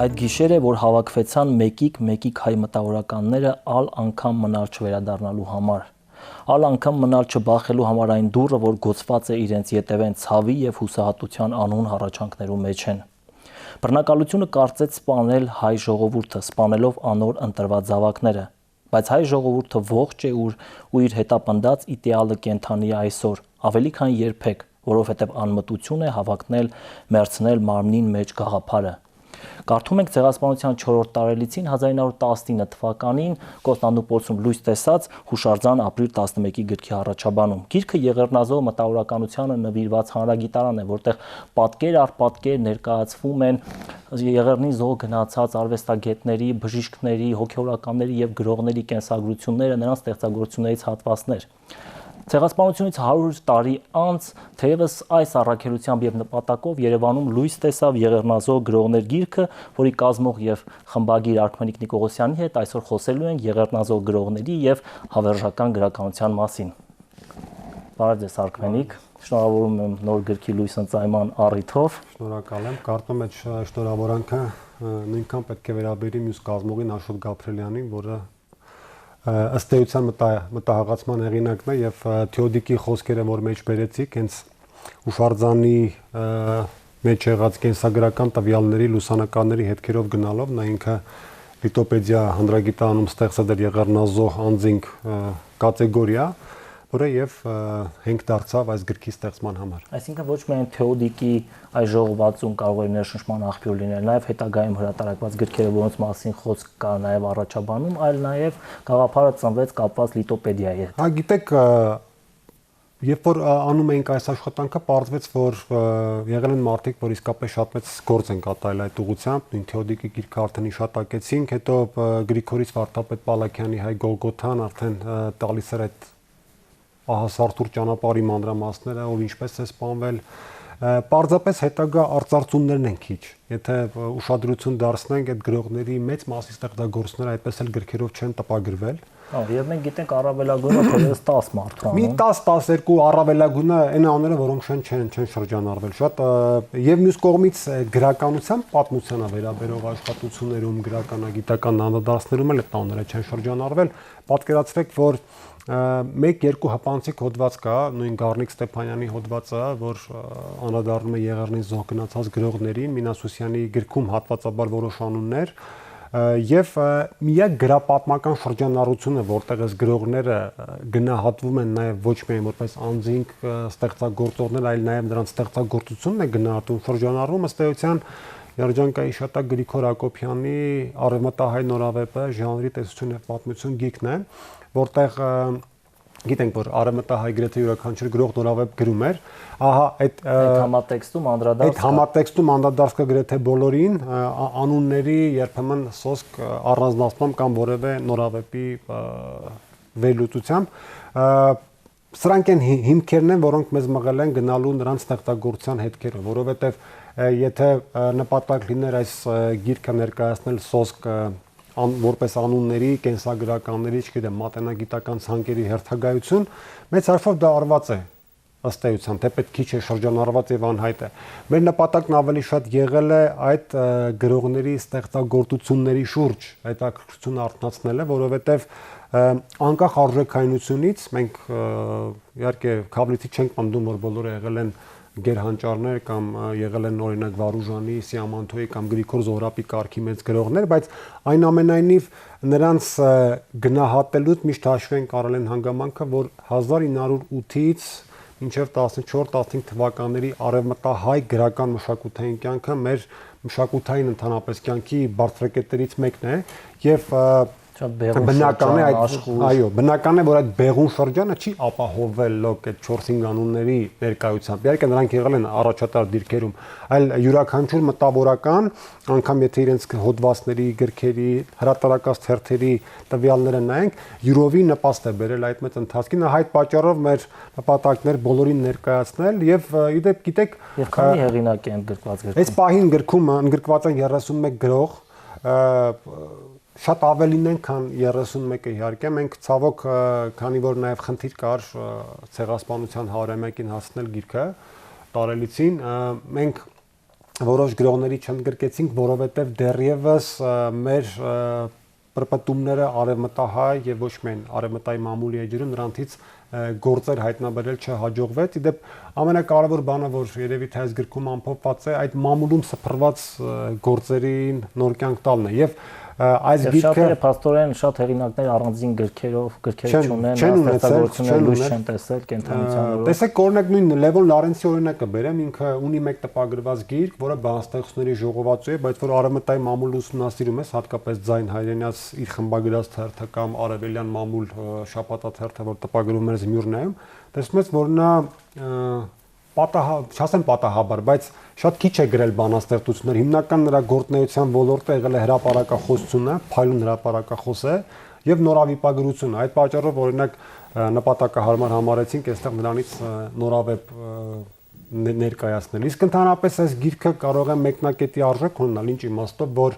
Այդ գիշերը, որ հավաքվեցան մեկիկ հայ մտավորականները ալ անգամ մնալ չվերադառնալու համար, ալ անգամ մնալ չբախելու համար այն դուռը, որ գոցված է իրենց ետևեն ցավի եւ հուսահատության անուն հառաչանքներու մեջ են։ Բռնակալությունը կարծեց սպանել հայ ժողովուրդը, սպանելով անոր ընտրված զավակները, բայց հայ ժողովուրդը ողջ է ու իր հետապնդած իդեալը կենթանի է այսօր, ավելի քան երբեք, որովհետեւ անմտություն է հավակնել, մերցնել մարմնին մեջ գաղափարը։ Կարդում ենք ցեղասպանության 4-րդ տարելիցին 1919 թվականին Կոստանդնուպոլսում լույս տեսած հուշարձան ապրիլ 11-ի գրքի առաջաբանում։ Գիրքը եղեռնազոհ մտավորականությանը նվիրված հանրագիտարան է, որտեղ պատկեր առ պատկեր ներկայացվում են եղեռնի զոհ գնացած արվեստագետների, բժիշկների, հոգեորականների եւ գրողների կենսագրությունները, նրանց ստեղծագործություններից հատվածներ։ Ցեղասպանությունից 100 տարի անց թեևս այս առաքելությամբ եւ նպատակով Երևանում լույս տեսավ եղեռնազոհ գրողներ գիրքը, որի կազմող եւ խմբագիր Արքմենիկ Նիկողոսյանի հետ այսօր խոսելու ենք եղեռնազոհ գրողների եւ հավերժական գրականության մասին։ Բարև ձեզ Արքմենիկ, շնորհավորում եմ նոր գրքի լույս ընծայման առիթով։ Շնորհակալ եմ, կարծում եմ շնորհավորանքը նույնքան պետք է վերաբերի մյուս կազմողին Աշոտ Գաբրելյանին, որը ըստ էության մտահղացման հեղինակն է եւ Թեոդիկի խոսքերը, որ մեջ բերեցիք, հենց հուշարձանի մեջ եղած կենսագրական տվյալների լուսանկարների հետքերով գնալով նա ինքը լիտոպեդիա հանրագիտարանում ստեղծել էր եղեռնազոհ անձինք կատեգորիա, որը եւ հենք դարձավ այս գրքի ստեղծման համար։ Այսինքն ոչ միայն Թեոդիկի այս ժողովածուն կարող է ներշնչման աղբյուր լինել, նաեւ հետագայում հրատարակված գրքերը, որոնց մասին խոսք կա նաեւ առաջաբանում, այլ նաեւ գաղափարը ծնվեց կապված լիտոպեդիայի հետ։ Հա, գիտեք, երբ որ անում էինք այս աշխատանքը, պարզվեց, որ եղել են մարդիկ, որ իսկապես շատ մեծ գործ են կատարել այդ ուղղությամբ, նույն Թեոդիկի գիրքը արդեն հիշատակեցինք, հետո Գրիգորից Վարդապետ Պալաքյանի Հայ Գոլգոթան արդեն տալիս էր այդ ահասարթուր ճանապարհի մանրամասները, ով ինչպես է սպանվել, պարզապես հետագա արծարծումներն են քիչ։ Եթե ուշադրություն դարձնենք այդ գրողների մեծ մասի ստեղծագործները այդպես էլ գրքերով չեն տպագրվել։ Եվ մենք գիտենք առավելագույնը թերևս 10 մարդ կան։ Մի 10-12 առավելագույնը այն անունները, որոնք չեն շրջանառվել։ Շատ եւ մյուս կողմից գրականության պատմությանը վերաբերող աշխատություններում, գրականագիտական անդրադարձներում էլ այդ անունները չեն շրջանառվել։ Պատկերացրեք, որ 1-2 հպանցիկ հոդված կա, նույն Գառնիկ Ստեփանյանի հոդվածը, որ անդրադառնում է եղեռնի զոհ գնացած գրողներին, Մինասոսյանի գրքում հատվածաբար որոշ անուններ, եւ միակ գրապատմական շրջանառությունը, որտեղ այս գրողները գնահատվում են նաեւ ոչ միայն որպես անձինք ստեղծագործողներ, այլ նաեւ նրանց ստեղծագործությունն է գնահատում, շրջանառվում ըստ էության Երջանկայի շատակ Գրիգոր Հակոբյանի Արևմտահայ նորավեպը ժանրի տեսություն եւ պատմություն գիրքն է, որտեղ գիտենք, որ Արևմտահայ գրեթե յուրաքանչյուր գրող նորավեպ գրում էր, ահա այդ համատեքստում անդրադարձ այդ համատեքստում անդրադարձ կա գրեթե բոլորին, անունների երբեմն սոսկ առանձնացմամբ կամ որևէ նորավեպի վերլուծությամբ, սրանք են հիմքերն են, որոնք մեզ մղել են գնալու նրանց ստեղծագործության հետքերը, որովհետեւ եթե նպատակ լիներ այս գիրքը ներկայացնել սոսկ որպես անունների, կենսագրականների, չգիտեմ, մատենագիտական ցանկերի հերթագայություն, մեծ հարցով դա արված է ըստ էության, թեպետ քիչ է շրջանառված եւ անհայտ է։ Մեր նպատակն ավելի շատ եղել է այդ գրողների ստեղծագործությունների շուրջ հետաքրքրություն արթնացնելը, որովհետեւ անկախ արժեքայնությունից մենք իհարկե քավլիցի չենք պնդում, որ բոլորը եղել են գերհանճարներ կամ եղել են օրինակ Վարուժանի, Սիամանթոյի կամ Գրիգոր Զոհրաբի կարգի մեծ գրողներ, բայց այնուամենայնիվ նրանց գնահատելուց միշտ հաշվի են առել են հանգամանքը, որ 1908-ից մինչև 14-15 թվականների արևմտահայ գրական մշակութային կյանքը մեր մշակութային ընդհանրապես կյանքի բարձրակետերից մեկն է եւ բնական է այո, բնական է, որ այդ բեղուն շրջանը չի ապահովվել լոկ այդ 4-5 անունների ներկայությամբ։ Իհարկե նրանք եղել են առաջատար դիրքերում, այլ յուրաքանչյուր մտավորական, անգամ եթե իրենց հոդվածների, գրքերի, հրատարակած թերթերի տվյալները նայենք, յուրովի նպաստ է բերել այդ մեծ ընթացքին, այդ պատճառով մեր նպատակներ բոլորին ներկայացնել եւ իդեպ գիտեք, եւ քանի հեղինակ է ընդգրկված գրքում։ Այս պահին գրքում ընդգրկված են 31 գրող, շատ ավելին են, քան 31-ը իհարկե, մենք ցավոք, քանի որ նաև խնդիր կար ցեղասպանության 100-ամյակին հասնել գիրքը տարելիցին, մենք որոշ գրողների չընդգրկեցինք, որովհետև դեռևս մեր պրպտումները արևմտահայ եւ ոչ միայն արևմտայի մամուլի էջերում նրանցից գործեր հայտնաբերել չհաջողվեց։ Իդեպ ամենակարևոր բանը, որ երևի թե այս գրքում ամփոփված է, այդ մամուլում սփռված գործերին նոր կյանք տալն է եւ այս գիրքը շատերը փաստորեն շատ հեղինակներ առանձին գրքեր չունեն, ստեղծագործություններ լույս չեն տեսել կենթանության օրոք։ Տեսեք, օրինակ նույն Լևոն Լարենցի օրինակը բերեմ, ինքը ունի մեկ տպագրված գիրք, որը բանաստեղծությունների ժողովածու է, բայց որ արևմտայի մամուլ ուսումնասիրում ես, հատկապես ձայն հայրենյաց իր խմբագրած թերթը կամ արևելյան մամուլ շաբաթաթերթը, որ տպագրում էր Զմյուրնայում, տեսնում ես, որ նա չասեմ պատահաբար, բայց շատ քիչ է գրել բանաստեղծություններ։ Հիմնական նրա գործունեության ոլորտը եղել է հրապարակախոսությունը, փայլուն հրապարակախոս է եւ նորավիպագրությունը։ Այդ պատճառով օրինակ նպատակահարմար համարեցինք այստեղ նրանից նորավեպ ներկայացնել։ Իսկ ընդհանրապես այս գիրքը կարող է մեկնակետի արժեք ունենալ, ինչ իմաստով, որ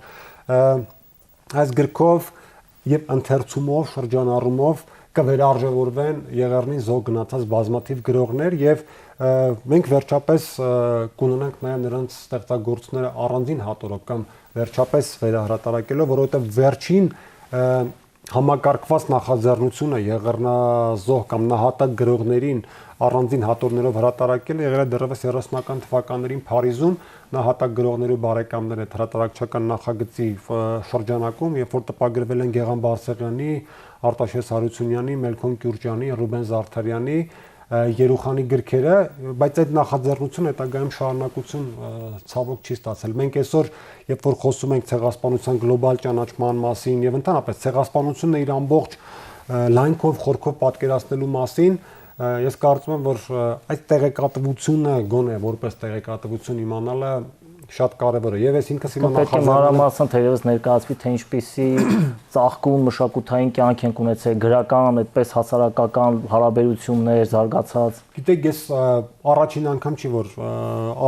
այս գրքով եւ ընթերցումով, շրջանառումով կվերարժևորվեն Եղեռնին զոհ գնացած բազմաթիվ գրողներ եւ մենք վերջապես կունենանք նաեւ նրանց ստեղծագործությունները առանձին հատորով կամ վերջապես վերահրատարակելով, որովհետեւ վերջին համակարգված նախաձեռնությունը Եղեռնազոհ կամ նահատակ գրողներին առանձին հատորներով հրատարակել եղել է դեռևս 30-ական թվականներին Փարիզում նահատակ գրողների բարեկամներ այդ հրատարակչական նախագծի շրջանակում, երբ որ տպագրվել են Գեղամ Բարսեղյանի, Արտաշես Հարությունյանի, Մելքոն Կյուրճյանի, Ռուբեն Զարդարյանի, Երուխանի գրքերը, բայց այդ նախաձեռնությունը հետագայում շարունակություն ցավոք չի ստացել։ Մենք այսօր, երբ որ խոսում ենք ցեղասպանության գլոբալ ճանաչման մասին եւ ընդհանրապես ցեղասպանությունը իր ամբողջ լայնքով, խորքով պատկերացնելու մասին, ես կարծում եմ, որ այդ տեղեկատվությունը գոնե որպես տեղեկատվություն իմանալը շատ կարևոր է եւ ես ինքս հիմա պետք է մանրամասն թերևս ներկայացվի թե ինչպիսի ծաղկուն մշակութային կյանք են ունեցել գրական, այդպես հասարակական հարաբերություններ զարգացած։ Գիտեք, ես առաջին անգամ չի որ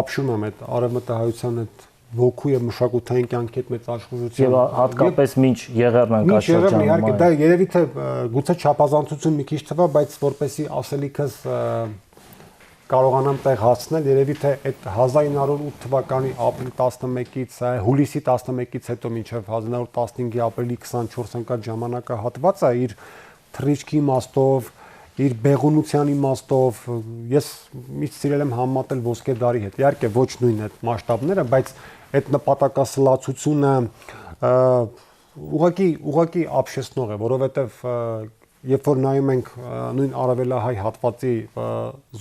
ապշում եմ այդ արևմտահայության այդ ոգու եւ մշակութային կյանքի հետ մեծ աշխուժության եւ հատկապես մինչ Եղեռնն կա շրջանում։ Իհարկե դա երևի թե գուցե չափազանցություն մի քիչ թվա, բայց որպեսի ասելիքս կարողանամ տեղ հասցնել, երևի թե այդ 1908 թվականի ապրիլի 11-ից հուլիսի 11-ից հետո մինչև 1915-ի ապրիլի 24 ընկած ժամանակահատվածը իր թռիչքի իմաստով, իր բեղունության իմաստով ես միշտ սիրել եմ համեմատել ոսկե դարի հետ։ Իհարկե ոչ նույն այդ մասշտաբները, բայց այդ նպատակասլացությունը ուղղակի ապշեցնող է, որովհետև երբ որ նայում ենք նույն արևելահայ հատվածի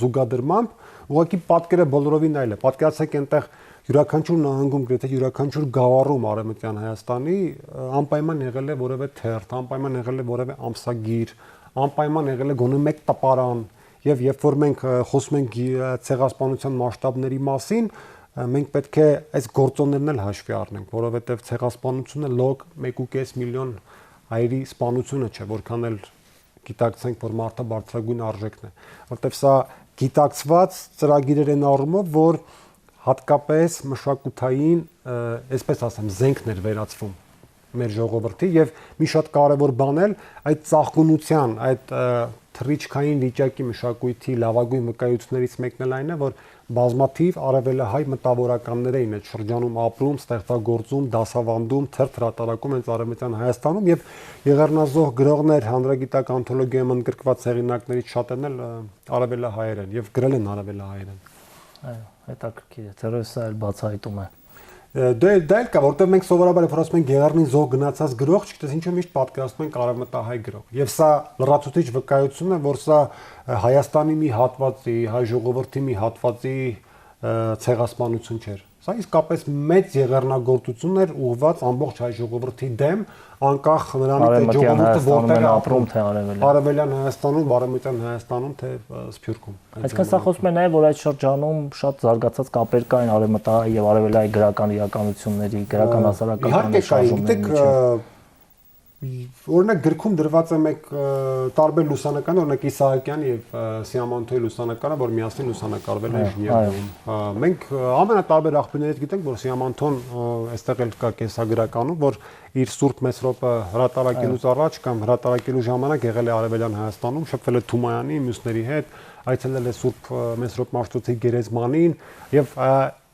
զուգադրմամբ, ուղղակի պատկերը բոլորովին այլ է։ Պատկերացրեք այնտեղ յուրաքանչյուր նահանգում, գրեթե յուրաքանչյուր գավառում Արևմտյան Հայաստանի անպայման եղել է որևէ թերթ, անպայման եղել է որևէ ամսագիր, անպայման եղել է գոնե մեկ տպարան, եւ երբ որ մենք խոսում ենք ցեղասպանության մասշտաբների մասին, մենք պետք է այս գործոններն էլ հաշվի առնենք, որովհետեւ ցեղասպանությունը լոկ 1.5 միլիոն հայերի սպանությունը չէ, որքան էլ գիտակցենք, որ մարդը բարձրագույն արժեքն է, որտեղ սա գիտակցված ծրագիրեր են առումով, որ հատկապես մշակութային, այսպես ասեմ, զենքն էր վերածվում մեր ժողովրդի եւ մի շատ կարեւոր բան էլ այդ ծաղկունության, այդ թռիչքային վիճակի մշակույթի լավագույն վկայություններից մեկն էլ այն է, որ բազմաթիվ արևելահայ մտավորականներ էին այդ շրջանում ապրում, ստեղծագործում, դասավանդում, թերթ հրատարակում հենց Արևմտյան Հայաստանում եւ Եղեռնազոհ գրողներ հանրագիտական անթոլոգիայում ընդգրկված հեղինակներից շատերն էլ արևելահայեր են եւ գրել են արևելահայերեն։ Այո, հետաքրքիր է, թերևս սա էլ բացահայտում է։ Դա էլ կա, որտեղ մենք սովորաբար ասում ենք Եղեռնին զոհ գնացած գրող, չգիտես ինչու միշտ պատկերացնում ենք արևմտահայ գրող։ Եվ սա լրացուցիչ վկայություն է, որ սա Հայաստանի մի հատվածի, հայ ժողովրդի մի հատվածի ցեղասպանություն չէր։ Սա իսկապես մեծ եղեռնագործություն էր ուղղված ամբողջ հայ ժողովրդի դեմ, անկախ նրանից թե ժողովուրդը որտեղ ապրում թե Արևելյան Հայաստանում, Արևմտյան Հայաստանում թե Սփյուռքում։ Այսինքն սա խոսում է նաև որ այդ շրջանում շատ զարգացած կապեր կային արևմտահայ եւ արևելահայ գրական իրականությունների, գրական հասարակական շարժումների։ Օրինակ գրքում դրված է մեկ տարբեր լուսանկար, օրինակ Իսահակյանի եւ Սիամանթոյի լուսանկարը, որ միասին լուսանկարվել են Ժնևում։ Մենք ամենատարբեր աղբյուրներից գիտենք, որ Սիամանթոն այստեղ էլ կա կենսագրականում, որ իր Սուրբ Մեսրոպը հրատարակելուց առաջ կամ հրատարակելու ժամանակ եղել է Արևելյան Հայաստանում, շփվել է Թումայանի մյուսների հետ, այցելել է Սուրբ Մեսրոպ Մաշտոցի գերեզմանին եւ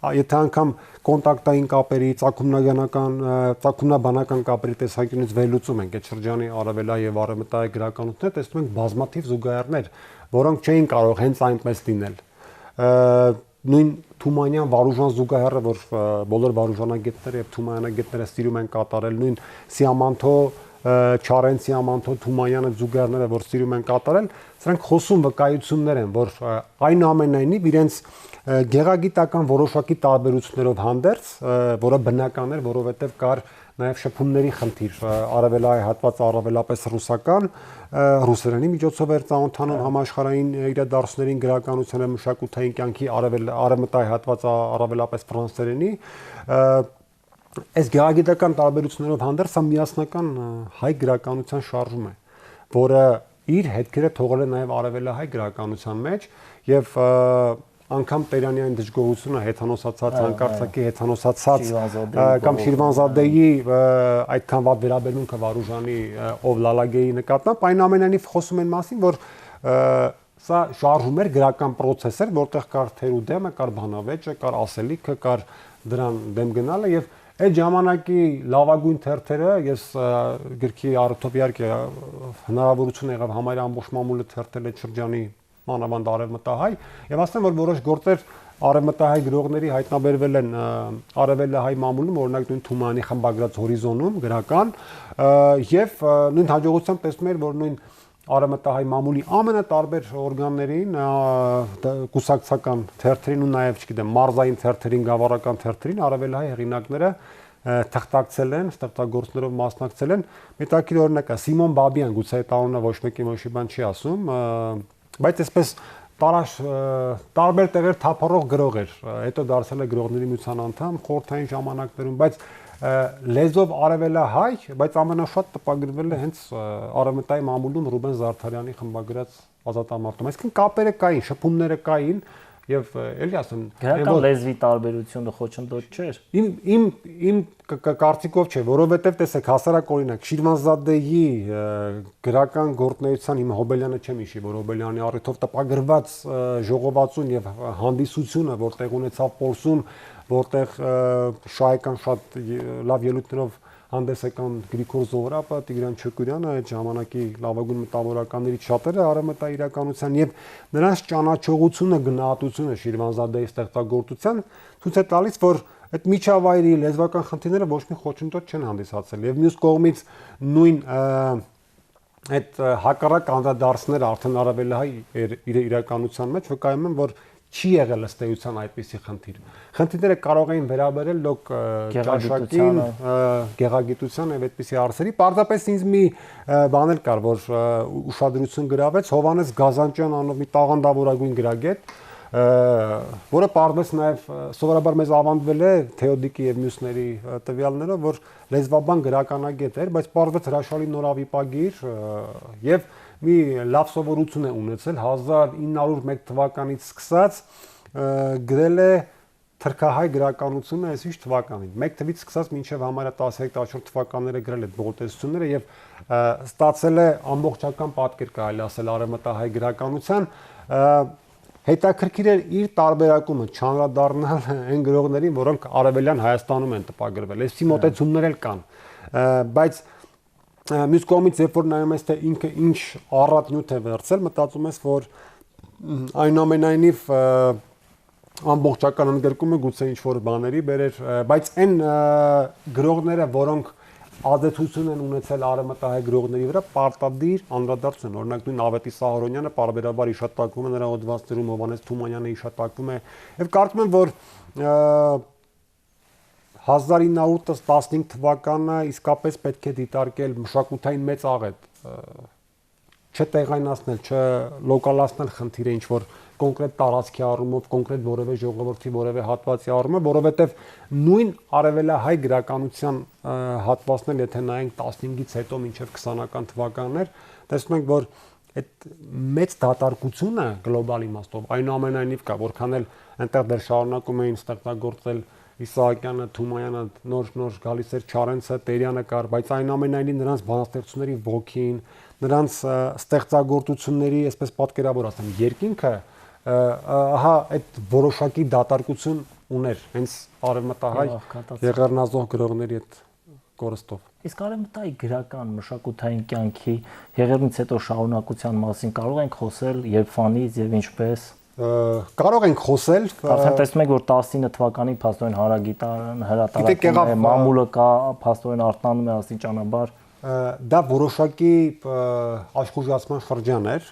եթե անգամ կոնտակտային կապերի, ծագումնաբանական կապերի տեսանկյունից վերլուծում ենք այդ շրջանի արևելահայ եւ արևմտահայ գրականությունները, տեսնում ենք բազմաթիվ զուգահեռներ, որոնք չէին կարող հենց այնպես լինել։ Նույն Թումանյան Վարուժան զուգահեռը, որ բոլոր վարուժանագետները եւ թումանյանագետները սիրում են կատարել, նույն Սիամանթո Չարեն Սիամանթո Թումանյանը զուգահեռները, որ սիրում են կատարել, սրանք խոսում վկայություններ են, որ այնուամենայնիվ իրենց գեղագիտական որոշակի տարբերություններով հանդերձ, որը բնական էր, որովհետև կար նաև շփումների խնդիր, արևելահայ հատվածը առավելապես ռուսական, ռուսերենի միջոցով էր ծանոթանում համաշխարհային իրադարձություններին, գրականությանը, մշակութային կյանքի, արևմտահայ հատվածը առավելապես ֆրանսերենի, այս գեղագիտական տարբերություններով հանդերձ սա միասնական հայ գրականության շարժում է, որը իր հետքերը թողել է նաև արևելահայ գրականության մեջ եւ անգամ Տերանյան դժգոհությունը հեթանոսացած հանկարծակի հեթանոսացած կամ Շիրվանզադեի այդքան վատ վերաբերմունքը Վարուժանի ով Լալագեի նկատմամբ այնուամենայնիվ խոսում են մասին, որ սա շարժում էր գրական process էր, որտեղ կար թերու դեմը, կար բանավեճը, կար ասելիքը, կար դրան դեմ գնալը եւ այդ ժամանակի լավագույն թերթերը ես գրքի առթով իհարկե հնարավորություն եղավ համարյա ամբողջ մամուլը թերթել այդ շրջանի մանավանդ արևմտահայ եւ ասեմ որ որոշ գործեր արևմտահայ գրողների հայտնաբերվել են արևելահայ մամուլում օրինակ նույն Թումանյանի խմբագրած հորիզոնում գրական եւ նույն հաջողությամբ տեսնում էր որ նույն արևմտահայ մամուլի ամենատարբեր օրգաններին կուսակցական թերթերին ու նաեւ չգիտեմ մարզային թերթերին գավառական թերթերին արևելահայ հեղինակները թղթակցել են, ստեղծագործներով մասնակցել են։ Մետաքրի օրինակ է Սիմոն Բաբյան, գուցե այդ անունը ոչ մեկի ոչի բան չի ասում, բայց այսպես տարբեր տեղեր թափառող գրող էր, հետո դարձել է գրողների միության անդամ խորհրդային ժամանակներում, բայց լեզվով արևելահայ, բայց ամենաշատ տպագրվել է հենց արևմտահայ մամուլում Ռուբեն Զարդարյանի խմբագրած ազատամարտում։ Այսինքն կապերը կային, շփումները կային եւ էլի ասեմ գրական լեզվի տարբերությունը խոչընդոտ չէր։ Իմ կարծիքով չէ, որովհետեւ տեսեք հասարակ օրինակ Շիրվանզադեի գրական գործունեության իմ Հոբելյանը չեմ հիշի, որ Հոբելյանի առիթով տպագրված ժողովածուն եւ հանդիսությունը, որտեղ ունեցավ Պոլսում, որտեղ շահեկան շատ լավ ելույթներով հանդես եկան Գրիգոր Զոհրաբը, Տիգրան Չոկուրյանը, այդ ժամանակի լավագույն մտավորականներից շատերը արևմտահայ իրականության եւ նրանց ճանաչողությունը, գնահատությունը Շիրվանզադեի ստեղծագործության ցույց է տալիս, որ այդ միջավայրի լեզվական խնդիրները ոչ մի խոչընդոտ չեն հանդիսացել եւ մյուս կողմից նույն այդ հակառակ անդրադարձները արդեն արևելահայ իրականության մեջ վկայում են, որ չի եղել ըստ էության այդպիսի խնդիր։ Խնդիրները կարող էին վերաբերել լոկ ճաշակին, գեղագիտության եւ այդպիսի հարցերի։ Պարզապես ինձ մի բան էլ կար, որ ուշադրություն գրավեց Հովանես Գազանջյան անով մի տաղանդավորագույն գրագետ, որը պարզպես նաեւ սովորաբար մեզ ավանդվել է Թեոդիկի եւ մյուսների տվյալներով, որ լեզվաբան գրականագետ էր, բայց պարզվեց հրաշալի նորավիպագիր եւ մի լավ սովորություն է ունեցել 1901 թվականից սկսած գրել է թրքահայ գրականությունը այս ինչ թվականին 1 թվից սկսած մինչև համարյա 13-14 թվականները գրել է բողոքությունները եւ ստացել է ամբողջական պատկեր կարելի ասել արևմտահայ գրականության հետաքրքիր էր իր տարբերակումը չանդրադառնալ այն գրողներին, որոնք արևելյան Հայաստանում են տպագրվել։ Այսպիսի մոտեցումներ էլ կան, բայց մյուս կողմից երբ որ նայում ես թե ինքը ինչ առատ նյութ է վերցել, մտածում ես, որ այնուամենայնիվ ամբողջական ընդգրկումը գուցե ինչ որ բաների բերեր, բայց այն գրողները, որոնք ազդեցություն են ունեցել արևմտահայ գրողների վրա, պարտադիր անդրադարձ են։ Օրինակ նույն Ավետիս Սահարոնյանը պարբերաբար իշտակվում է նրա հոդվածներում, Հովանես Թումանյանը իշտակվում է, եւ կարծում եմ, որ 1915 թվականը իսկապես պետք է դիտարկել մշակութային մեծ աղետ, չտեղայնացնել, չլոկալացնել խնդիրը ինչ որ կոնկրետ տարածքի առումով, կոնկրետ որևէ ժողովրդի որևէ հատվածի առումով, որովհետև նույն արևելահայ գրականության հատվածներ, եթե նայենք 15-ից հետո մինչև 20-ական թվականներ, տեսնում ենք, որ այդ մեծ դատարկությունը գլոբալ իմաստով այնուամենայնիվ կա, որքան էլ այնտեղ դեռ շարունակում էին ստեղծագործել Իսահակյանը, Թումանյանը, նոր գալիս էր Չարենցը, Տերյանը կար, բայց այնուամենայնիվ նրանց բանաստեղծությունների ոգին, նրանց ստեղծագործությունների, այսպես պատկերավոր ասեմ, երկինքը ահա այդ որոշակի դատարկություն ուներ հենց արևմտահայ եղեռնազոհ գրողների հետ կորստով։ Իսկ արևմտահայ գրական մշակութային կյանքի եղեռնից հետո շարունակության մասին կարող ենք խոսել երբվանից եւ ինչպես։ Կարող ենք խոսել։ Արդեն տեսնում եք, որ 19 թվականին փաստորեն Հարագիտարն հրատարակում է, մամուլը կա, փաստորեն արտանում է աստիճանաբար։ Դա որոշակի աշխուժացման շրջան էր,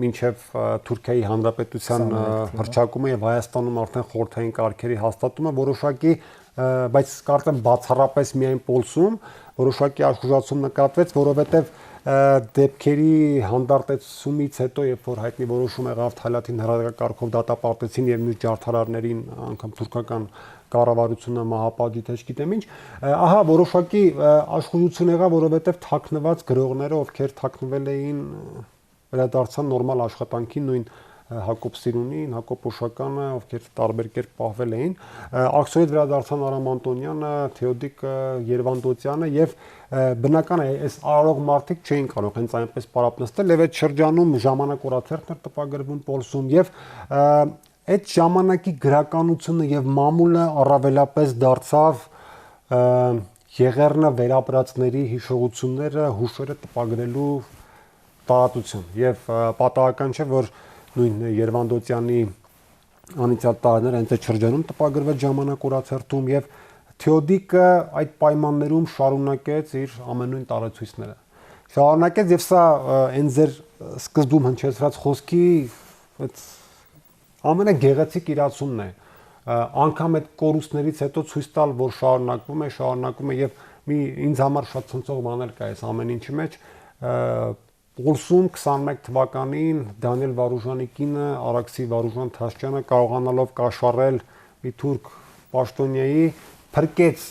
մինչև Թուրքիայի Հանրապետության հռչակումը եւ Հայաստանում արդեն խորհրդային կարգերի հաստատումը որոշակի, բայց կարծեմ բացառապես միայն Պոլսում որոշակի աշխուժացում նկատվեց, որովհետեւ դեպքերի հանդարտեցումից հետո, երբ որ հայտնի որոշում եղավ Թալաթին հրադադարակարգով դատապարտեցին եւ մյուս ջարդարարներին, անգամ թուրքական կառավարությունը մահապատժի թե չգիտեմ ինչ, ահա որոշակի աշխուժություն եղավ, որովհետեւ թաքնված գրողները, ովքեր թաքնվել էին, վերադարձան նորմալ աշխատանքին, նույն Հակոբ Սիրունին, Հակոբ Օշականը, ովքեր տարբեր կերպ պահվել էին, ակցիոյդ վերադարձան Արամ Անտոնյանը, Թեոդիկ Երևանդոցյանը եւ բնական է, այս արարող մարդիկ չէին կարող հենց այնպես պարապնստել եւ այդ շրջանում ժամանակ օրաթերթներ տպագրվում Պոլսում եւ այդ ժամանակի գրականությունը եւ մամուլը առավելապես դարձավ եղեռնը վերապրածների հիշողությունները, հուշերը տպագրելու տարածություն եւ պատահական չէ, որ նույն Երևանդոցյանի անիցիալ տարիներ հենց այդ շրջանում տպագրվել ժամանակ օրաթերթում եւ Թեոդիկը այդ պայմաններում շարունակեց իր ամենույն տարեցույցները։ Շարունակեց եւ սա այն ձեր սկզբում հնչեցրած խոսքի ամենագեղեցիկ իրացումն է։ Անկամ այդ կորուստներից հետո ցույց տալ, որ շարունակվում է եւ մի ինձ համար շատ ցնցող բաներ կա այս ամեն ինչի մեջ։ Պոլսում 21 թվականին Դանիել Վարուժանի կինը Արաքսի Վարուժան Թաշչյանը կարողանալով կաշառել մի թուրք պաշտոնյայի փրկեց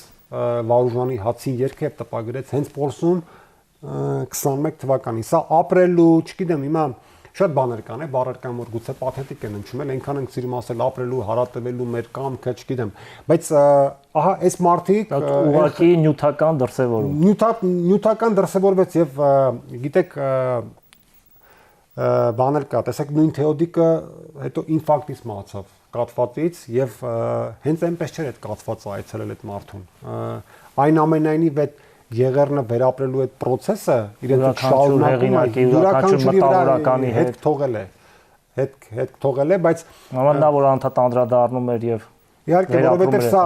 Վարուժանի հացին երգը եւ տպագրեց հենց Պոլսում 21 թվականին։ Սա ապրելու, չգիտեմ, հիմա շատ բաներ կան, բառեր կան, որ գուցե պաթետիկ են հնչում, այնքան ենք սիրում ասել ապրելու, հարատևելու մեր կամքը, չգիտեմ, բայց ահա այս մարդիկ ուղղակի նյութական դրսևորում։ Նյութական դրսևորվեց եւ գիտեք բաներ կա, տեսեք նույն Թեոդիկը հետո ինֆարկտից մահացավ կաթվածից եւ հենց այնպես չէր այդ կաթվածը այցելել այդ մարդուն։ Այնուամենայնիվ այդ եղեռնը վերապրելու այդ process-ը իրենք շարունակում է յուրաքանչյուրի մտավորականի հետ թողել է, բայց նա որ անդադ անդրադառնում էր եւ իհարկե որովհետեւ սա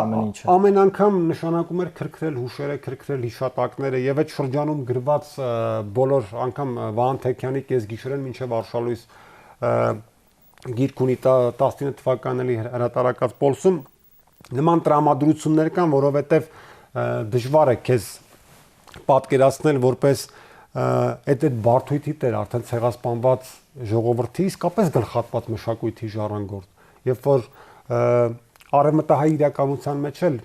ամեն անգամ նշանակում էր քրքրել հուշերը, քրքրել հիշատակները եւ այդ շրջանում գրված բոլոր անգամ Վահան Թեքյանի կեսգիշերեն մինչեւ Արշալույս գիրք ունի 19 թվականների հրատարակած Պոլսում նման տրամադրություններ կան, որովհետեւ դժվար է քեզ պատկերացնել որպես այդ բարդույթի տեր արդեն ցեղասպանված ժողովրդի իսկապես գլխատված մշակույթի ժառանգորդ երբ որ արևմտահայ իրականության մեջ էլ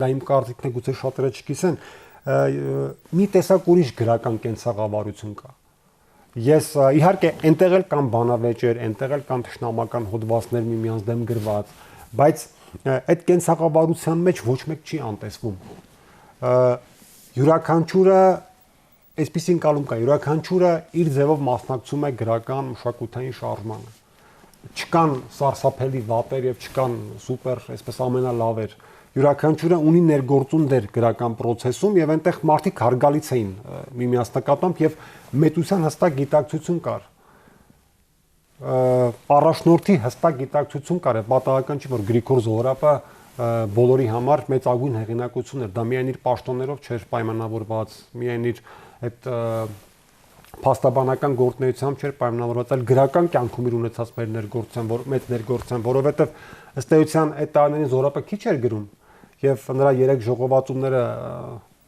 դա իմ կարծիքն է գուցե շատերը չգիտեն մի տեսակ ուրիշ գրական կենցաղավարություն կա ես իհարկե այնտեղ էլ կան բանավեճեր այնտեղ էլ կան թշնամական հոդվածներ միմյանց դեմ գրված բայց այդ կենցաղավարության մեջ ոչ մեկ չի անտեսվում յուրաքանչյուրը այսպեսին կալում կա յուրաքանչյուրը իր ձևով մասնակցում է գրական մշակութային շարժմանը չկան սարսափելի վատեր եւ չկան սուպեր այսպես ամենալավեր յուրաքանչյուրը ունի ներգործուն դեր գրական process-ում եւ այնտեղ մարդիկ հարգալից էին միմյանց նկատմամբ եւ մեծության հստակ գիտակցություն կար առաջնորդի հստակ գիտակցություն կար պատահական չի որ Գրիգոր Զոհրաբը բոլորի համար մեծագույն հեղինակություն էր դա միայն իր պաշտոններով չէր պայմանավորված միայն իր այդ փաստաբանական գործունեությամբ չէր պայմանավորված, այլ գրական կյանքում իր ունեցած մեր ներգործության, որովհետև ըստ էության այդ տարիներին Զորապը քիչ էր գրում եւ նրա 3 ժողովածուները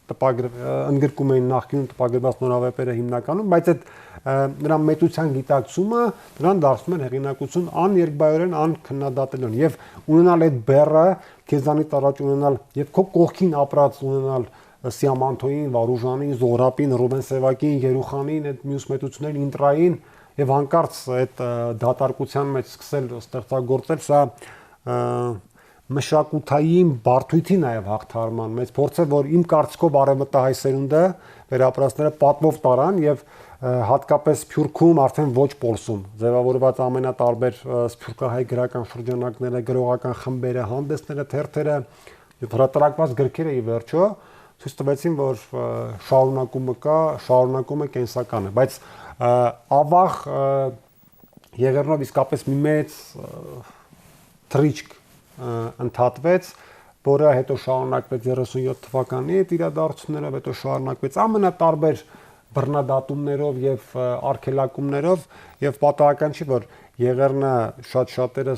ընդգրկում էին նախկինում տպագրված նորավեպերը հիմնականում, բայց այդ նրա մեծության գիտակցումը նրան դարձնում էր հեղինակություն աներկբայորեն անքննադատելիon եւ ունենալ այդ բեռը քեզանից առաջ ունենալ եւ քո կողքին ապրած ունենալ Սիամանթոյին, Վարուժանին, Զոհրաբին, Ռուբեն Սևակին, Երուխանին, այդ մյուս մեծություններին ինտրային եւ հանկարծ այդ դատարկության մեջ սկսել ստեղծագործել, սա մշակութային բարդույթի նաեւ հաղթարման մեծ փորձ է, որ իմ կարծիքով արևմտահայ սերունդը վերապրածները պատվով տարան եւ հատկապես Սփյուռքում արդեն ոչ Պոլսում ձևավորված ամենատարբեր սփյուռքահայ գրական շրջանակները, գրողական խմբերը, հանդեսները, թերթերը, հրատարակված գրքերը ի վերջո ցույց տվեցին, որ շարունակումը կա, շարունակումը կենսական է, բայց ավաղ Եղեռնով իսկապես մի մեծ թռիչք ընդհատվեց, որը հետո շարունակվեց 37 թվականի այդ իրադարձություններով, հետո շարունակվեց ամենատարբեր բռնադատումներով եւ արգելակումներով եւ պատահական չի, որ Եղեռնը շատ շատերը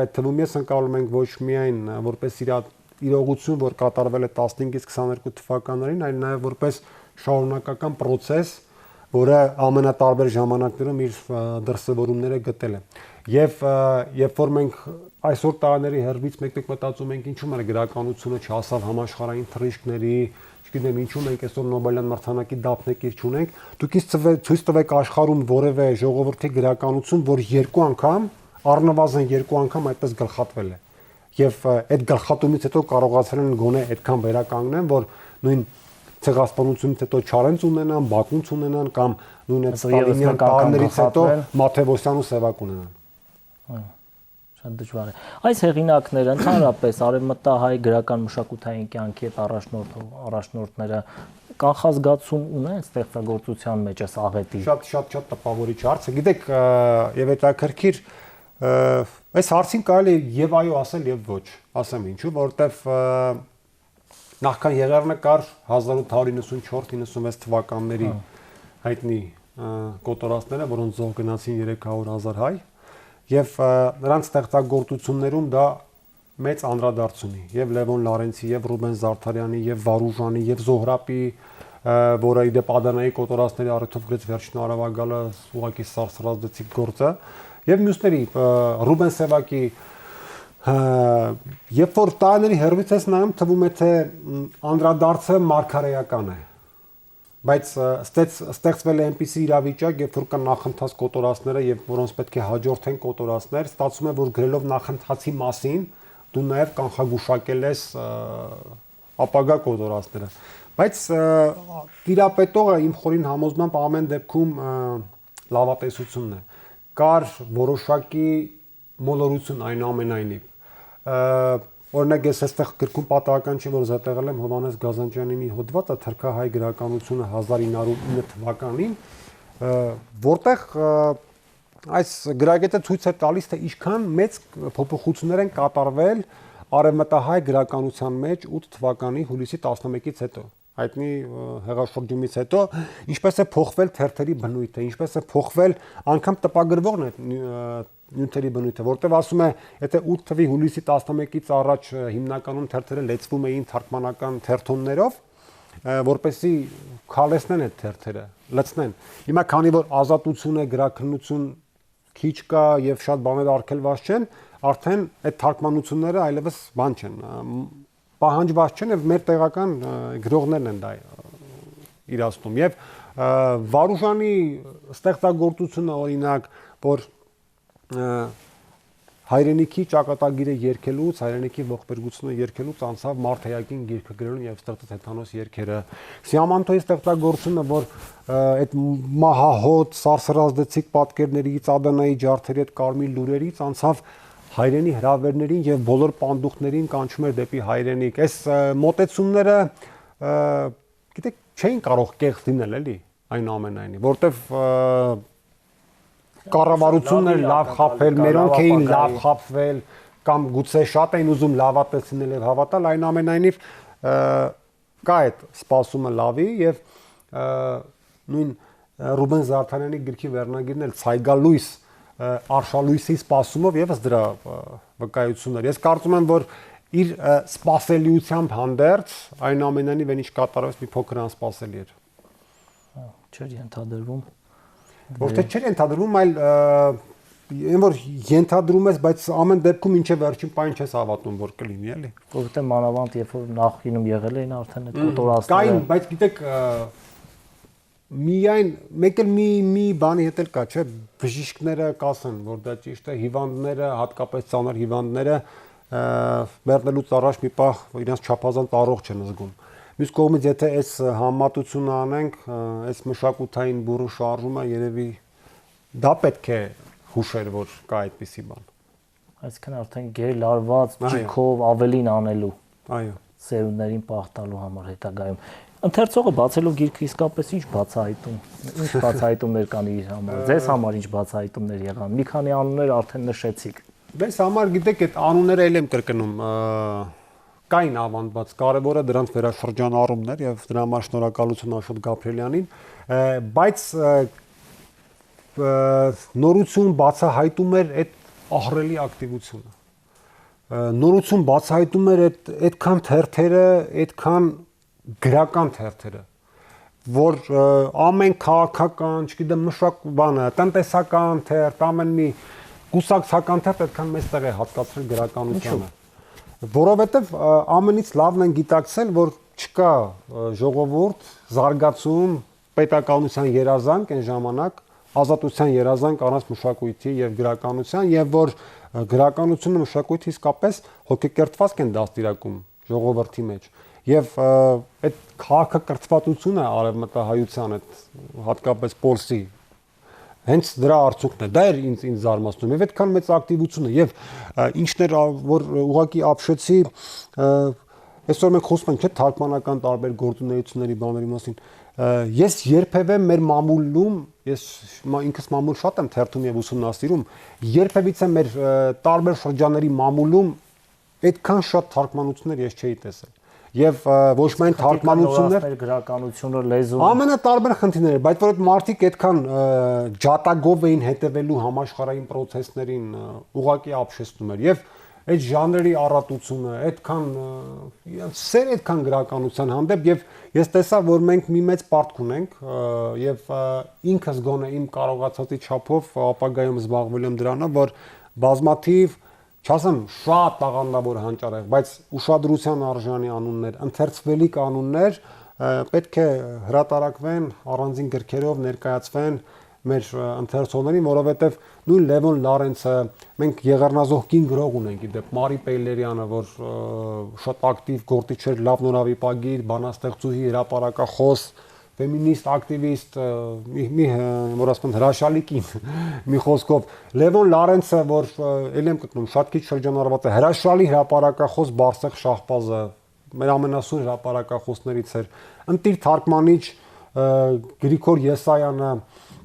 այդ թվում ես ընկալում ենք ոչ միայն որպես իրողություն, որ կատարվել է 15-ից 22 թվականներին, այլ նաեւ որպես շարունակական process, որը ամենատարբեր ժամանակներում իր դրսևորումները գտել է։ Եվ երբ որ մենք այսօր տարիների հերվից մեկ-մեկ մտածում ենք ինչու՞ մեր գրականությունը չհասավ համաշխարհային թռիչքների, չգիտեմ ինչու մենք այսօր Նոբելյան մրցանակի դափնեկիր չունենք, դուք ինձ ցույց տվեք աշխարհում որևէ ժողովրդի գրականություն, որ երկու անգամ, առնվազն երկու անգամ այդպես գլխատվել է։ Եվ այդ գլխատումից հետո կարողացել են գոնե այդքան վերականգնեն, որ նույն ցեղասպանությունից հետո Չարենց ունենան, Բաքունց ունենան կամ նույն այդ Ստալինյան տարիներից հետո Մաթեոսյան ու Սևակ ունենան։ Շատ դժվար է։ Այս հեղինակները ընդհանրապես արևմտահայ գրական մշակութային կյանքի հետ առաջնորդները կանխազգացում ունեն ստեղծագործության մեջ այս աղետի։ Շատ տպավորիչ հարց է։ Գիտեք, եւ հետաքրքիր այս հարցին կարելի է եւ այո ասել եւ ոչ։ Ասեմ ինչու, որովհետեւ նախքան Եղեռնը կար 1894-96 թվականների հայտնի կոտորածները, որոնց զոհ գնացին 300,000 հայ, եւ նրանց ստեղծագործություններում դա մեծ անդրադարձ ունի եւ Լևոն Լարենցի, եւ Ռուբեն Զարդարյանի, եւ Վարուժանի, եւ Զոհրաբի, որը իդեպ Ադանայի կոտորածների առիթով գրեց Վերջին արավագալը, ուղղակի սարսռազդեցիկ գործ է, եւ մյուսների Ռուբեն Սևակի երբ որ տարիների հերվից ես նայում, թվում է թե անդրադարձը մարգարեական է, բայց ստեղծվել է այնպիսի իրավիճակ, երբ որ կան նախընթաց կոտորածները եւ որոնց պետք է հաջորդեն կոտորածներ, ստացվում է, որ գրելով նախընթացի մասին դու նաեւ կանխագուշակել ես ապագա կոտորածները, բայց տիրապետողը իմ խորին համոզմամբ ամեն դեպքում լավատեսությունն է, կար որոշակի մոլորություն այնուամենայնիվ օրինակ ես այստեղ գրքում պատահական չի որ զետեղել եմ Հովհաննես Գազանջյանի մի հոդվածը թրքահայ գրականությունը 1909 թվականին որտեղ այս գրագետը ցույց է տալիս թե ինչքան մեծ փոփոխություններ են կատարվել արևմտահայ գրականության մեջ 8 թվականի հուլիսի 11-ից հետո հայտնի հեղաշրջումից հետո ինչպես է փոխվել թերթերի բնույթը ինչպես է փոխվել անգամ տպագրվողն է նյութերի բնույթը, որտեղ ասում է, եթե 8 թվականի հուլիսի 11-ից առաջ հիմնականում թերթերը լեցվում էին թարգմանական թերթոններով, որպեսզի քալեցնեն այդ թերթերը, լցնեն։ Հիմա քանի որ ազատություն է, գրաքննություն քիչ կա եւ շատ բաներ արգելված չեն, արդեն այդ թարգմանությունները այլևս բան չեն, պահանջված չեն եւ մեր տեղական գրողներն են դա իրացնում։ Եվ Վարուժանի ստեղծագործությունը օրինակ, որ հայրենիքի ճակատագիրը երկելուց, հայրենիքի ողբերգությունը երկելուց անցավ Մարթեյակին գիրքը գրելուն եւ ստեղծեց հեթանոս երգերը։ Սիամանթոյի ստեղծագործությունը, որ այդ մահահոտ, սարսռազդեցիկ պատկերներից, Ադանայի ջարդերի այդ կարմիր լուրերից անցավ հայրենի հրավերներին եւ բոլոր պանդուխներին կանչում էր դեպի հայրենիք։ Այս մոտեցումները գիտեք չէին կարող կեղծ լինել էլի այնուամենայնիվ, որտեվ կառավարությունները լավ խաբվել, մերոնք էին լավ խաբվել կամ գուցե շատ էին ուզում լավատես լինել եւ հավատալ, այնուամենայնիվ կա այդ սպասումը լավի եւ նույն Ռուբեն Զարդարյանի գրքի վերնագիրն էլ Ցայգալույս արշալույսի սպասումով եւս դրա վկայությունն էր։ Ես կարծում եմ, որ իր սպասելիությամբ հանդերձ այնուամենայնիվ ինչ կատարվեց մի փոքր անսպասելի էր։ Չէր ենթադրվում։ Որտե չէր ենթադրվում, այլ այն որ ենթադրում ես, բայց ամեն դեպքում ինչե վերջին պայն չես հավատում, որ կլինի, էլի։ Որովհետեւ մանավանդ երբ որ նախինում եղել էին արդեն այդ կոտորածները։ Կային, բայց գիտեք, միայն մեկ էլ մի բանի հետ էլ կա, չէ՞, բժիշկները կասեն, որ դա ճիշտ է, հիվանդները, հատկապես ծանր հիվանդները մեռնելուց առաջ մի պահ իրենց չափազանց առողջ են զգում։ Մյուս կողմից եթե այս համեմատությունը անենք, այս մշակութային բուրը շարժումը երևի դա պետք է հուշեր, որ կա այդպիսի բան։ Այսինքն արդեն գերլարված ճիքով ավելին անելու։ Այո։ Սերունդներին պահ տալու համար հետագայում։ Ընթերցողը բացելով գիրքը իսկապես ինչ բացահայտում, ինչ բացահայտումներ կան իր համար։ Ձեզ համար ինչ բացահայտումներ եղան։ Մի քանի անուններ արդեն նշեցիք։ Դες համար գիտեք այդ անունները ել եմ կրկնում, կային ավանդված, կարևորը դրանց վերաշրջանառումն էր եւ դրա համար շնորհակալություն Աշոտ Գաբրելյանին, բայց նորություն բացահայտում էր այդ ահռելի ակտիվությունը։ Նորություն բացահայտում էր այդքան թերթերը, այդքան գրական թերթերը, որ ամեն քաղաքական, չգիտեմ, մշակութային, տնտեսական թերթ, ամեն մի կուսակցական թերթ այդքան մեծտեղ է հատկացրել գրականությանը, որովհետև ամենից լավն են գիտակցել, որ չկա ժողովուրդ, զարգացում, պետականության երազանք այն ժամանակ, ազատության երազանք առանց մշակույթի եւ գրականության, եւ որ գրականությունը մշակույթը իսկապես հոգեկերտված են դաստիարակում ժողովրդի մեջ։ Եվ այդ քաղաքակրթվածությունը արևմտահայության այդ հատկապես Պոլսի հենց դրա արդյունքն է, դա էր ինձ զարմացնում եւ այդքան մեծ ակտիվությունը եւ ինչն էր որ ուղակի ապշեցի այսօր մենք խոսում ենք չէ թարգմանական տարբեր գործունեությունների բաների մասին ես երբևէ մեր մամուլում ես ինքս մամուլ շատ եմ թերթում եւ ուսումնասիրում երբևիցե մեր տարբեր շրջանների մամուլում այդքան շատ թարգմանություններ ես չէի տեսել Եվ ոչ միայն թարգմանություններ, գրականությունը, լեզուն ամենատարբեր խնդիրները, բայց որ այդ մարդիկ այդքան ջատագով էին հետևելու համաշխարհային process-ներին ուղղակի ապշեցնում էր եւ այդ ժանրերի առատությունը, այդքան սեր այդքան գրականության հանդեպ եւ ես տեսա, որ մենք մի մեծ պարտք ունենք եւ ինքս գոնե իմ կարողացածի չափով ապագայում զբաղվել եմ դրանով, որ բազմաթիվ Չասեմ շատ տաղանդավոր հանճարեղ, բայց ուշադրության արժանի անուններ, ընթերցվելի կանոններ պետք է հրատարակվեն առանձին գրքերով ներկայացվեն մեր ընթերցողներին, որովհետև նույն Լևոն Լարենցը, մենք եղեռնազոհ կին գրող ունենք, իդեպ Մարի Պեյլերյանը, որ շատ ակտիվ գործիչ էր, լավ նորավիպագիր, բանաստեղծուհի, հրապարակախոս, ֆեմինիստ, ակտիվիստ, որ ասում են հրաշալի կին, մի խոսքով Լևոն Լարենցը, որ ել եմ կգնում, շատ քիչ շրջանառված է, հրաշալի հրապարակախոս Բարսեղ Շահբազը, մեր ամենասուր հրապարակախոսներից էր, ընտիր թարգմանիչ Գրիգոր Եսայանը,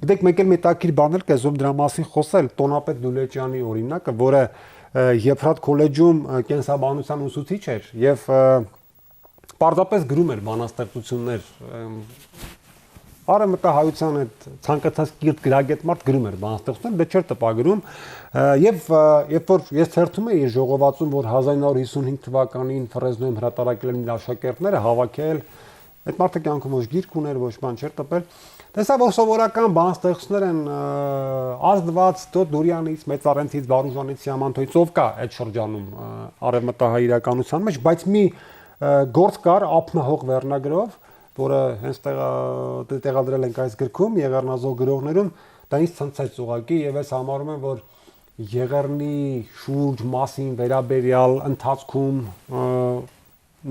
գիտեք, մեկ էլ մետաքրիր բաներ կա, զոմ դրա մասին խոսել, Տոնապետ Դուլեջյանի օրինակը, որը Եփրատ քոլեջում կենսաբանության ուսուցիչ էր եւ Պարզապես գրում էր բանաստեղծություններ արևմտահայության այդ ցանկացած կիրթ գրագետ մարդ գրում էր բանաստեղծություններ, դե չէր տպագրում եւ երբ որ ես թերթում էի ժողովածուն, որ 1955 թվականին Ֆրեզնոյում հրատարակել են իր աշակերտները հավաքել, այդ մարդը կյանքում ոչ գիրք ուներ, ոչ բան չէր տպել, տեսա որ սովորական բանաստեղծություններ են ազդված Դորյանից, Մեծարենցից, Վարուժանից, Սիամանթոյից, ով կա այդ շրջանում արևմտահայ իրականության մեջ, բայց մի գործ կար ափնահող վերնագրով, որը հենց տեղադրել ենք այս գրքում, Եղեռնազոհ գրողներում, դա ինձ ցնցեց ուղղակի եւ ես համարում եմ, որ Եղեռնի շուրջ մասին վերաբերյալ ընթացքում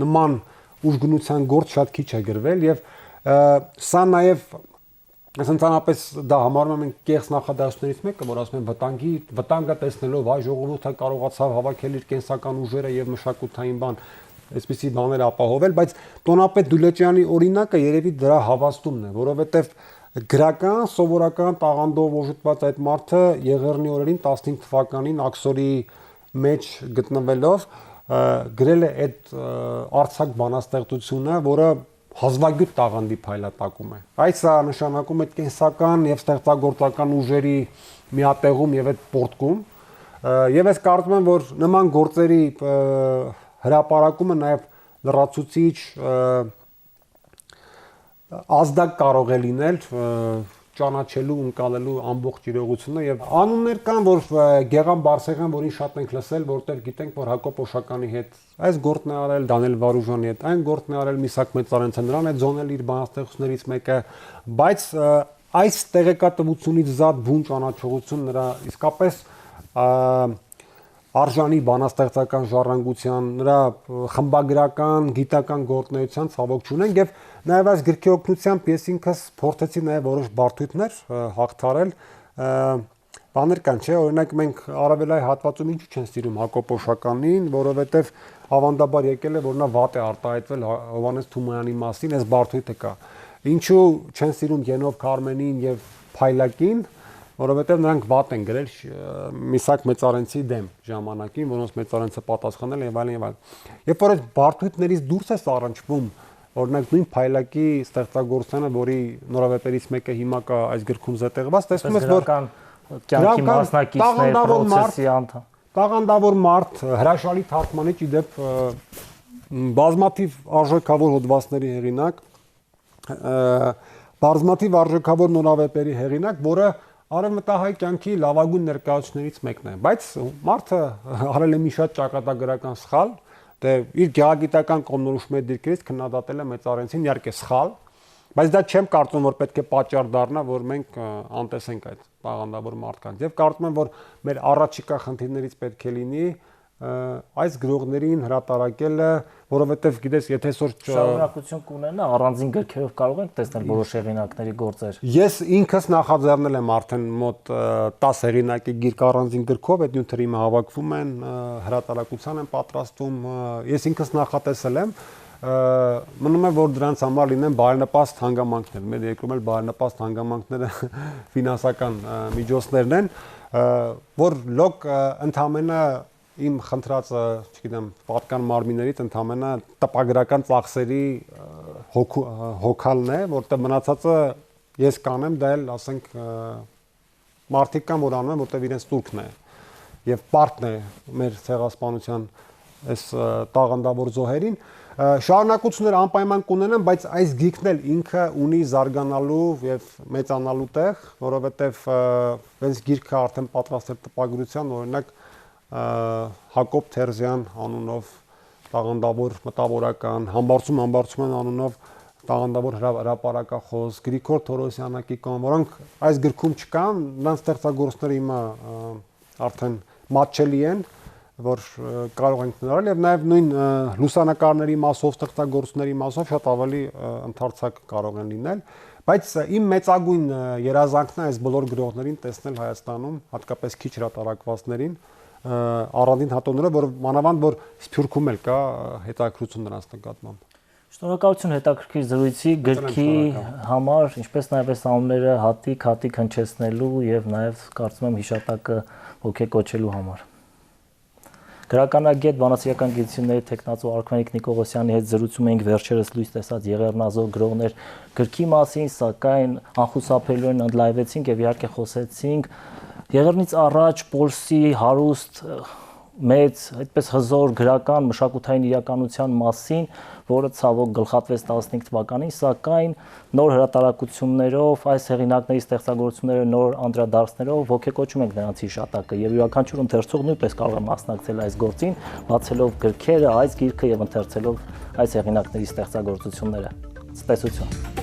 նման ուժգնության գործ շատ քիչ է գրվել եւ սա նաեւ Ընդհանրապես դա համարում եմ կեղծ նախադասություններից մեկը, որ ասում են վտանգը տեսնելով հայ ժողովուրդը կարողացավ հավաքել իր կենսական ուժերը եւ մշակութային բան այսպիսի բաներ ապահովել, բայց Տոնապետ Դուլեջյանի օրինակը երևի դրա հավաստումն է, որովհետև գրական, սովորական տաղանդով օժտված այդ մարդը Եղեռնի օրերին 15 թվականին Աքսորի մեջ գտնվելով գրել է այդ արձակ բանաստեղծությունը, որը հազվագյուտ տաղանդի փայլատակում է։ Այս սա նշանակում է կենսական եւ ստեղծագործական ուժերի միատեղում եւ այդ պորտկում, եւ ես կարծում եմ, որ նման գործերի հրապարակումը նաև լրացուցիչ ազդակ կարող է լինել ճանաչելու, ընկալելու ամբողջ իրողությունը եւ անուններ կան, որ Գեղամ Բարսեղյան, որին շատ ենք լսել, որտեղ գիտենք, որ Հակոբ Օշականի հետ այս գործն է արել, Դանիել Վարուժանի հետ այն գործն է արել, Միսակ Մեծարենցը նրան է ձոնել իր բանաստեղծություններից մեկը, բայց այս տեղեկատվությունից զատ բուն ճանաչողություն նրա իսկապես արժանի բանաստեղծական ժառանգության, նրա խմբագրական, գիտական գործունեության ցավոք չունենք եւ նաեւ այս գրքի օգնությամբ ես ինքս փորձեցի նաեւ որոշ բարդույթներ հաղթարել բաներ կան, չէ, օրինակ մենք Արավելայի հատվածում ինչու չեն սիրում Հակոբ Օշականին, որովհետեւ ավանդաբար եկել է որ նա վատ է արտահայտվել Հովհաննես Թումանյանի մասին, այս բարդույթը կա։ Ինչու չեն սիրում Ենով Քարմենին եւ Փայլակին, որովհետեւ նրանք վատ են գրել Միսակ Մեծարենցի դեմ ժամանակին, որոնց Մեծարենցը պատասխանել եւ այլն եւ այլն։ Երբ որ այս բարդույթներից դուրս է առնչվում, օրինակ նույն Փայլակի ստեղծագործությունը, որի նորավեպերից մեկը հիմա կա այս գրքում զետեղված, տեսնում ես որ կյանքի մասնակիցներ, պրոցեսի անդամ, տաղանդավոր մարդ, հրաշալի թարգմանիչ, իդեպ բազմաթիվ արժեքավոր հոդվածների հեղինակ, բազմաթիվ արժեքավոր նորավեպերի հեղինակ, որը արևմտահայ կյանքի լավագույն ներկայացուցիչներից մեկն է, բայց մարդը արել է մի շատ ճակատագրական սխալ, դե իր գեղագիտական կողմնորոշումների դիրքերից քննադատել է Մեծարենցին, իհարկե սխալ, բայց դա չեմ կարծում որ պետք է պատճառ դառնա որ մենք անտեսենք այդ տաղանդավոր մարդկանց եւ կարծում եմ որ մեր առաջիկա խնդիրներից պետք է լինի այս գրողներին հրատարակելը, որովհետեւ գիտես, եթե այսօր շարունակություն կունենա, առանձին գրքերով կարող ենք տեսնել որոշ հեղինակների գործեր։ Ես ինքս նախաձեռնել եմ արդեն մոտ 10 հեղինակի գիրք առանձին գրքով, այդ նյութերը իմը հավաքվում են, հրատարակության են պատրաստում, ես ինքս նախատեսել եմ, մնում է որ դրանց համար լինեն բարենպաստ հանգամանքներ, մեր երկրում էլ բարենպաստ հանգամանքները ֆինանսական միջոցներն են, որ լոկ ընդամենը իմ խնդրածը, չգիտեմ, պատկան մարմիններից ընդամենը տպագրական ծախսերի հոգալն է, որտեղ մնացածը ես կանեմ, դա էլ ասենք մարդիկ կան, որ անում են, որտեղ իրենց տուրքն է եւ պարտն է մեր ցեղասպանության այս տաղանդավոր զոհերին, շարունակություններ անպայման կունենան, բայց այս գիրքն էլ ինքը ունի զարգանալու եւ մեծանալու տեղ, որովհետեւ այս գիրքը արդեն պատրաստել տպագրության, օրինակ Հակոբ Թերզյան անունով տաղանդավոր մտավորական, Համբարձում անունով տաղանդավոր հրապարակախոս, Գրիգոր Թորոսյանը կան, որոնք այս գրքում չկան, նրանց ստեղծագործները հիմա արդեն մատչելի են, որ կարող ենք ներառել եւ նաեւ նույն լուսանկարների մասով, ստեղծագործությունների մասով շատ ավելի ընդարձակ կարող են լինել, բայց իմ մեծագույն երազանքն է այս բոլոր գրողներին տեսնել Հայաստանում, հատկապես քիչ հրատարակվածներին առանձին հատորները, որ մանավանդ որ Սփյուռքում էլ կա հետաքրություն նրանց նկատմամբ։ Շնորհակալություն հետաքրքիր զրույցի, գրքի համար, ինչպես նաև այս անունները հատիկ հնչեցնելու եւ նաև կարծում եմ հիշատակը ոգեկոչելու համար։ Գրականագետ բանասիրական գիտությունների տեխնացու Արքվենիկ Նիկողոսյանի հետ զրուցում էինք վերջերս լույս տեսած Եղեռնազոր գրողներ գրքի մասին, սակայն անխուսափելիորեն ընդլայնվեցինք եւ իհարկե խոսեցինք Եղեռնից առաջ Պոլսի հարուստ մեծ, այդպես հզոր գրական մշակութային իրականության մասին, որը ցավոք գլխատվեց 15 թվականին, սակայն նոր հրատարակություններով, այս հեղինակների ստեղծագործությունները նոր անդրադարձներով ոգեկոչում ենք նրանց հիշատակը եւ յուրաքանչյուր ընթերցող նույնպես կարող է մասնակցել այս գործին, բացելով գրքերը, այս գիրքը եւ ընթերցելով այս հեղինակների ստեղծագործությունները։ Ցտեսություն։